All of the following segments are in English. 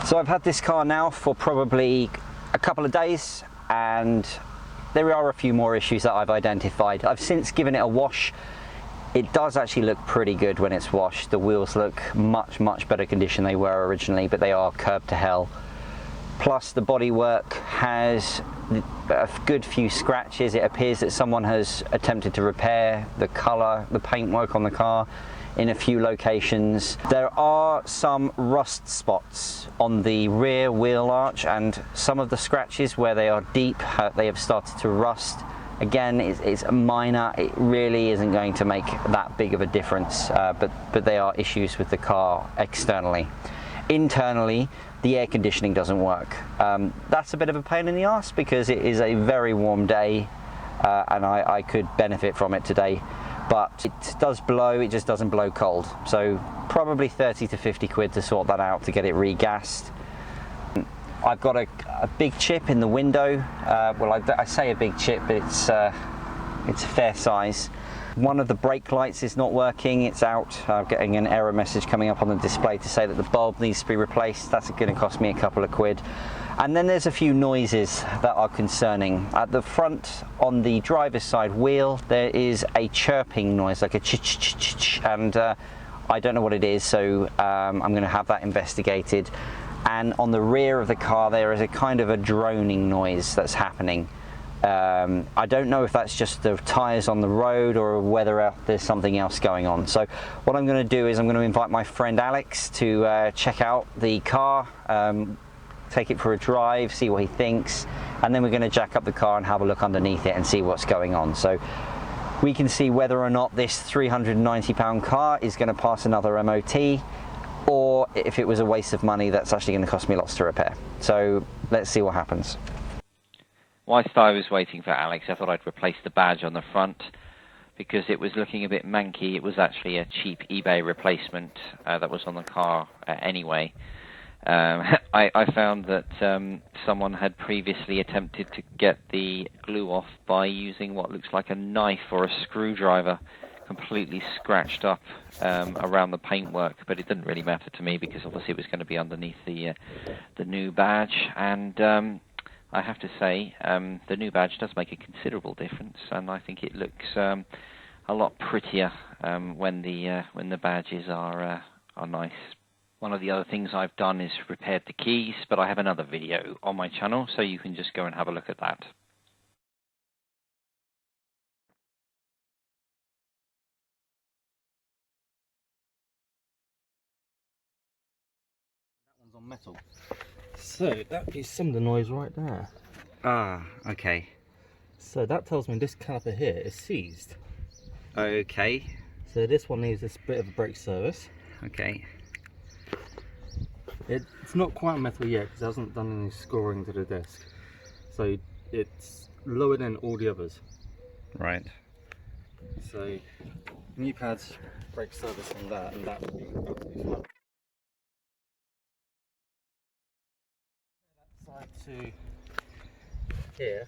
So I've had this car now for probably a couple of days, and there are a few more issues that I've identified. I've since given it a wash. It does actually look pretty good when it's washed. The wheels look much better condition they were originally, but they are curbed to hell. Plus the bodywork has a good few scratches. It appears that someone has attempted to repair the colour, the paintwork on the car in a few locations. There are some rust spots on the rear wheel arch, and some of the scratches where they are deep, they have started to rust. Again, it's minor. It really isn't going to make that big of a difference, but they are issues with the car externally. Internally, the air conditioning doesn't work. That's a bit of a pain in the arse because it is a very warm day, and I could benefit from it today. But it does blow, it just doesn't blow cold. So probably 30 to 50 quid to sort that out, to get it regassed. I've got a big chip in the window. Well, I say a big chip, but it's a fair size. One of the brake lights is not working, it's out. I'm getting an error message coming up on the display to say that the bulb needs to be replaced. That's going to cost me a couple of quid. And then there's a few noises that are concerning. At the front, on the driver's side wheel, there is a chirping noise, like a ch-ch-ch-ch-ch, and I don't know what it is, so I'm going to have that investigated. And on the rear of the car, there is a kind of a droning noise that's happening. I don't know if that's just the tyres on the road or whether there's something else going on. So what I'm going to do is I'm going to invite my friend Alex to check out the car, take it for a drive, see what he thinks, and then we're going to jack up the car and have a look underneath it and see what's going on. So we can see whether or not this £390 car is going to pass another MOT, or if it was a waste of money that's actually going to cost me lots to repair. So let's see what happens. Whilst I was waiting for Alex, I thought I'd replace the badge on the front because it was looking a bit manky. It was actually a cheap eBay replacement that was on the car anyway. I found that someone had previously attempted to get the glue off by using what looks like a knife or a screwdriver, completely scratched up around the paintwork, but it didn't really matter to me because obviously it was going to be underneath the new badge. And I have to say, the new badge does make a considerable difference, and I think it looks a lot prettier when the badges are nice. One of the other things I've done is repaired the keys, but I have another video on my channel, so you can just go and have a look at that. That one's on metal. So that is some of the noise right there. Ah, okay. So that tells me this caliper here is seized. Okay. So this one needs this bit of a brake service. Okay. It's not quite metal yet because it hasn't done any scoring to the disc. So it's lower than all the others. Right. So new pads, brake service on that, and that will be absolutely fine. That side to here,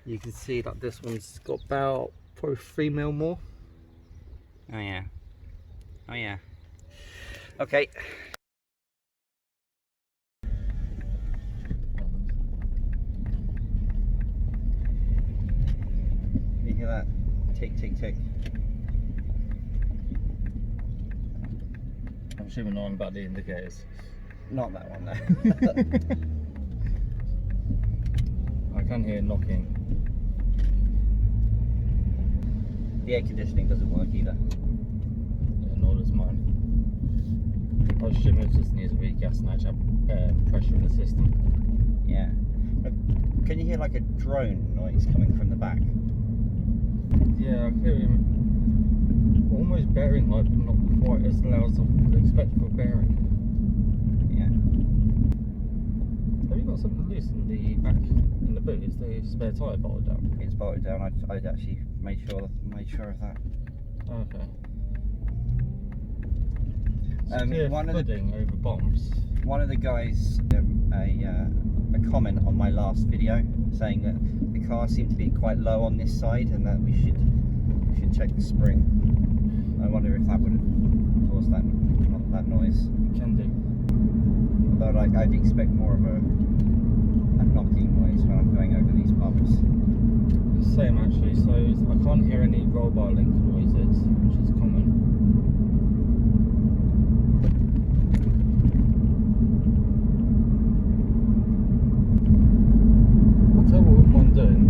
you can see that this one's got about probably 3mm more. Oh yeah. Oh yeah. Okay. You hear that? Tick, tick, tick. I'm assuming not about the indicators. Not that one, no. I can hear knocking. The air conditioning doesn't work either. Yeah, nor does mine. I was assuming it just needs a regas and actually have pressure in the system. Yeah. Can you hear like a drone noise coming from the back? Yeah, I can hear him almost bearing like, but not quite as loud as I would expect for a bearing. Yeah. Have you got something loose in the back, in the boot? Is the spare tyre bolted down? It's bolted down. I'd actually made sure of that. Okay. One of flooding over bombs. One of the guys, a comment on my last video saying that the car seemed to be quite low on this side and that we should check the spring. I wonder if that would cause that noise. Can do. Although like, I'd expect more of a knocking noise when I'm going over these bumps. Same actually, so I can't hear any roll bar link noises, which is common. I'll tell you what we want doing.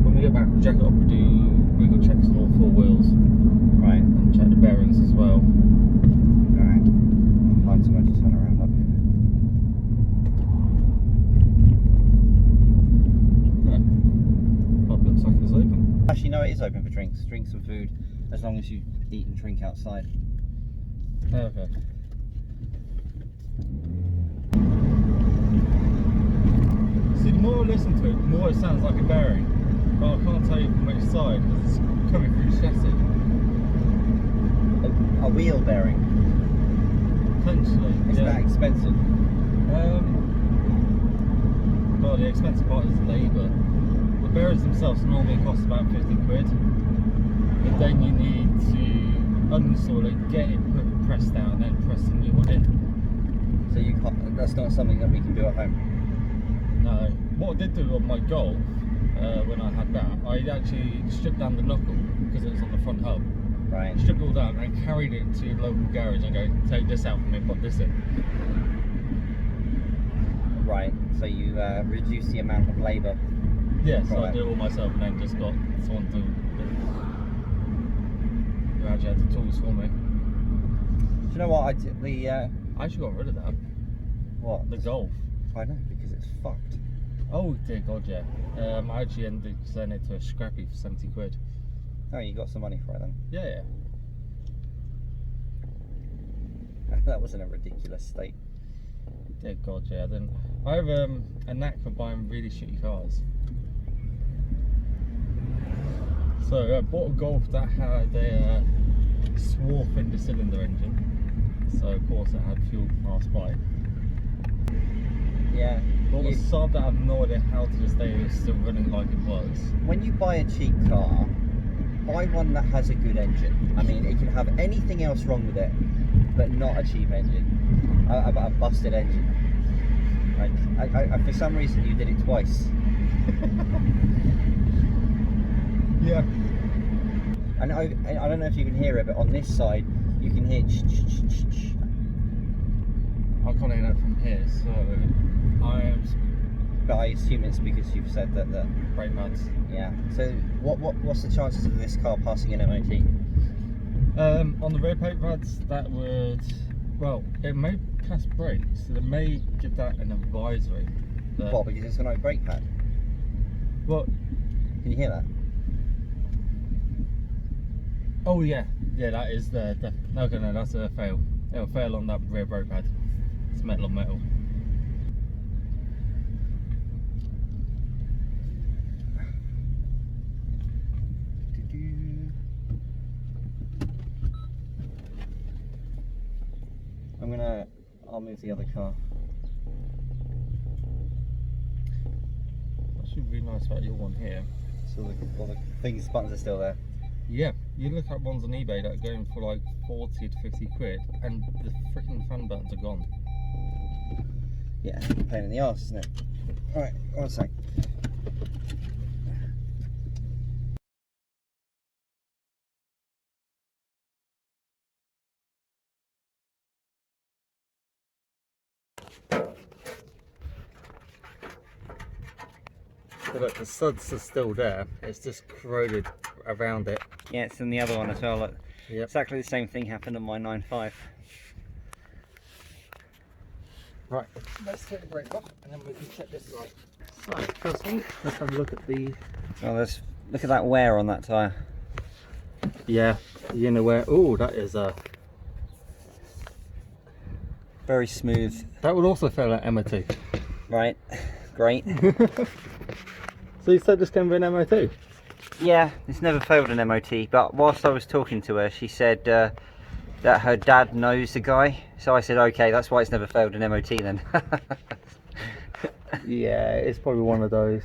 When we get back, we'll jack it up, we'll do wiggle checks on all 4 wheels. Right. And check the bearings as well. Alright. I'll find somewhere to turn around up here. Looks like it's open. Actually, no, it is open for drinks. Drink some food, as long as you eat and drink outside. Okay. See, the more I listen to it, the more it sounds like a bearing. But I can't tell you from which side, because it's coming through the chassis. A wheel bearing. Potentially. Is that expensive? Well, the expensive part is labour. The bearings themselves normally cost about 50 quid, but then you need to uninstall it, get it pressed out, and then press the new one in. So you can't, that's not something that we can do at home? No. What I did do on my Golf, when I had that, I actually stripped down the knuckle, because it was on the front hub. Right. Stripped it all down and carried it to the local garage and go, take this out for me, put this in. Right, so you reduce the amount of labour. Yeah, so I Right. did it all myself and then just got someone to who actually had the tools for me. Do you know what? I actually got rid of that. What? The Golf. I know, because it's fucked. Oh dear God, yeah. I actually ended up selling it to a scrappy for 70 quid. Oh, you got some money for it then? Yeah. That was in a ridiculous state. Dear God, yeah. Then I have a knack for buying really shitty cars. So I bought a Golf that had a swarf in the cylinder engine. So of course it had fuel passed by. Yeah. Bought a Saab that I have no idea how to this day is still running like it was. When you buy a cheap car, buy one that has a good engine. I mean, it can have anything else wrong with it, but not a cheap engine. A busted engine. Like, I, for some reason, you did it twice. Yeah. And I don't know if you can hear it, but on this side, you can hear. I can't hear that from here, so I am But I assume it's because you've said that. brake pads. Yeah. So what's the chances of this car passing an MOT? On the rear brake pads, that would, well, it may pass brakes, so they may give that an advisory. What? Because it's got no brake pad. Well, Can you hear that? oh yeah, that is the okay, no, that's a fail. It'll fail on that rear brake pad. It's metal on metal. I'll move the other car. That's really nice about your one here. So all the things, buttons are still there. Yeah, you look at ones on eBay that are going for like 40 to 50 quid and the freaking fan buttons are gone. Yeah, pain in the arse, isn't it? Alright, one sec. So look, the suds are still there, it's just corroded around it. Yeah, it's in the other one as well. Look. Yep. Exactly the same thing happened on my 9.5. Right, let's take the brake off and then we can check this light. So, first thing, let's have a look at the... Oh, look at that wear on that tyre. Yeah, the inner wear. Oh, that is a... Very smooth. That would also fail at MOT. Right, great. So you said this came with an MOT? Yeah, it's never failed an MOT, but whilst I was talking to her, she said that her dad knows the guy. So I said, okay, that's why it's never failed an MOT then. Yeah, it's probably one of those.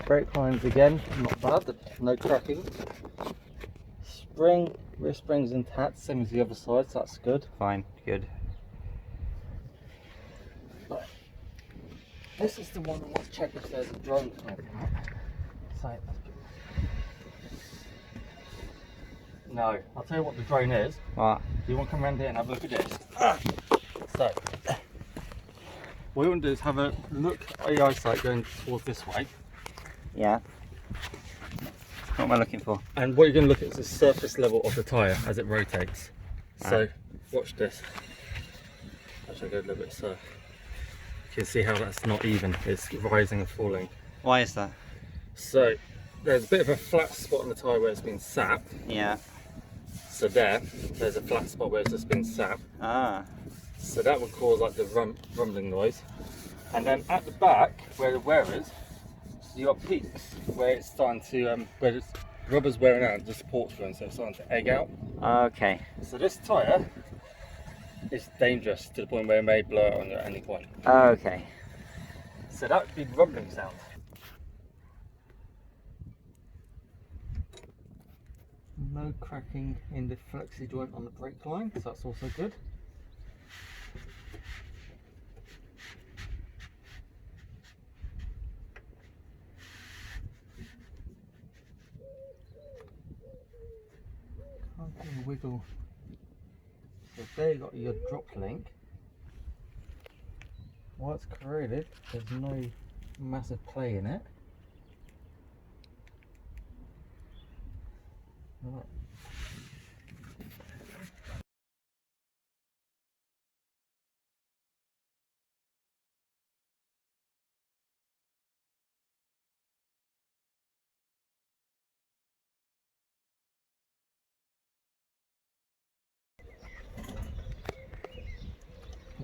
Brake lines again, not bad, no cracking. Spring Rear spring's intact, same as the other side, so that's good. Fine, good. But this is the one I want to check if there's a drone coming out. So, no, I'll tell you what the drone is. What? Do you want to come around here and have a look at this? So, what you want to do is have a look at your eyesight going towards this way. Yeah. What am I looking for? And what you're going to look at is the surface level of the tyre as it rotates. So, watch this. Actually, go a little bit so you can see how that's not even. It's rising and falling. Why is that? So, there's a bit of a flat spot on the tyre where it's been sapped. Yeah. So there's a flat spot where it's just been sapped. Ah. So that would cause like the rumbling noise. And then at the back, where the wear is, you got peaks where it's starting to, where the rubber's wearing out, the support's going, so it's starting to egg out. Okay. So this tyre is dangerous to the point where it may blow out on you at any point. Okay. So that would be the rumbling sound. No cracking in the flexi joint on the brake line, so that's also good. Can't get a wiggle. So there you got your drop link. While it's corroded, there's no massive play in it. Right.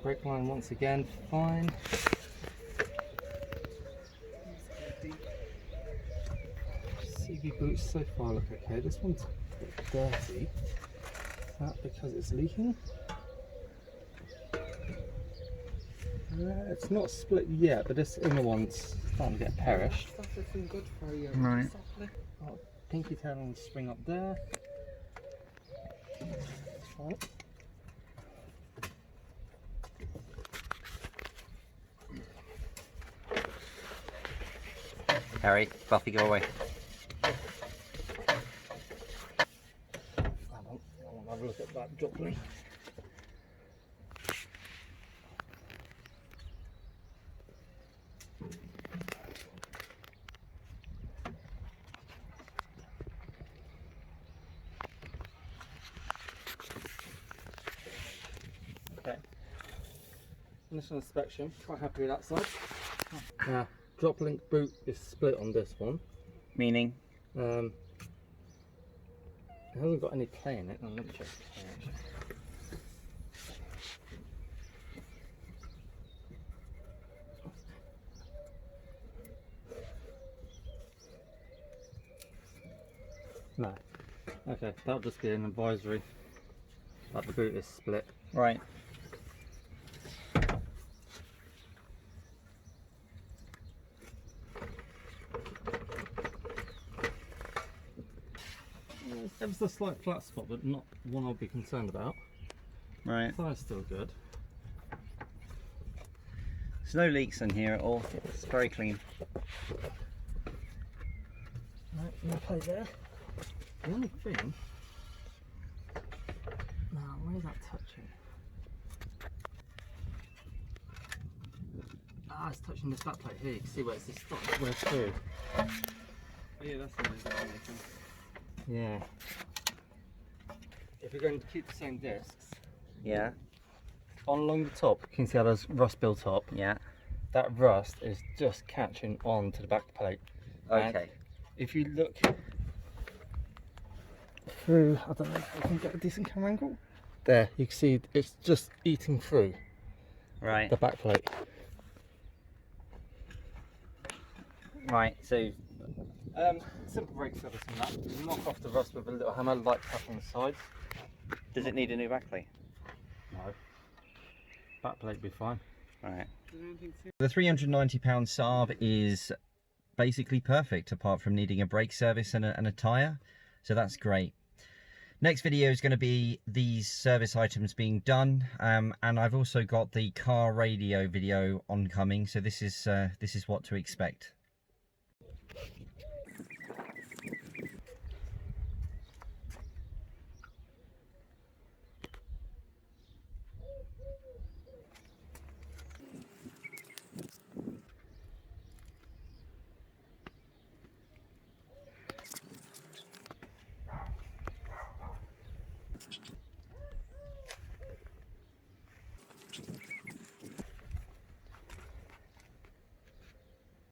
Brake line once again, fine. CV boots so far look okay. This one's a bit dirty. Is that because it's leaking? It's not split yet, but this inner one's starting to get perished. Right. Got pinky tail on the spring up there. Right. Harry, Buffy, go away. I'll have a look at that drop link. Okay. Initial inspection, quite happy with that side. Now, drop link boot is split on this one. Meaning? It hasn't got any play in it. Oh, let me check the play actually. No. Okay, that'll just be an advisory that the boot is split. Right. There's a slight flat spot, but not one I'll be concerned about. Right. Thigh's still good. There's no leaks in here at all. It's very clean. Right, no play there. The only thing. Now, where's that touching? Ah, it's touching this back plate here. You can see where it's just starting to wear through. Oh, yeah, that's nice. Yeah. If you're going to keep the same discs, Yeah. on along the top, you can see how there's rust built up. Yeah. That rust is just catching on to the back plate. And Okay. if you look through, I don't know if I can get a decent camera angle. There, you can see it's just eating through Right. the back plate. Right. So. Simple brake service on that. You knock off the rust with a little hammer, light tap on the sides. Does it need a new backplate? No. Back plate be fine. Right. The £390 Saab is basically perfect, apart from needing a brake service and a tyre, so that's great. Next video is going to be these service items being done, and I've also got the car radio video oncoming, so this is what to expect.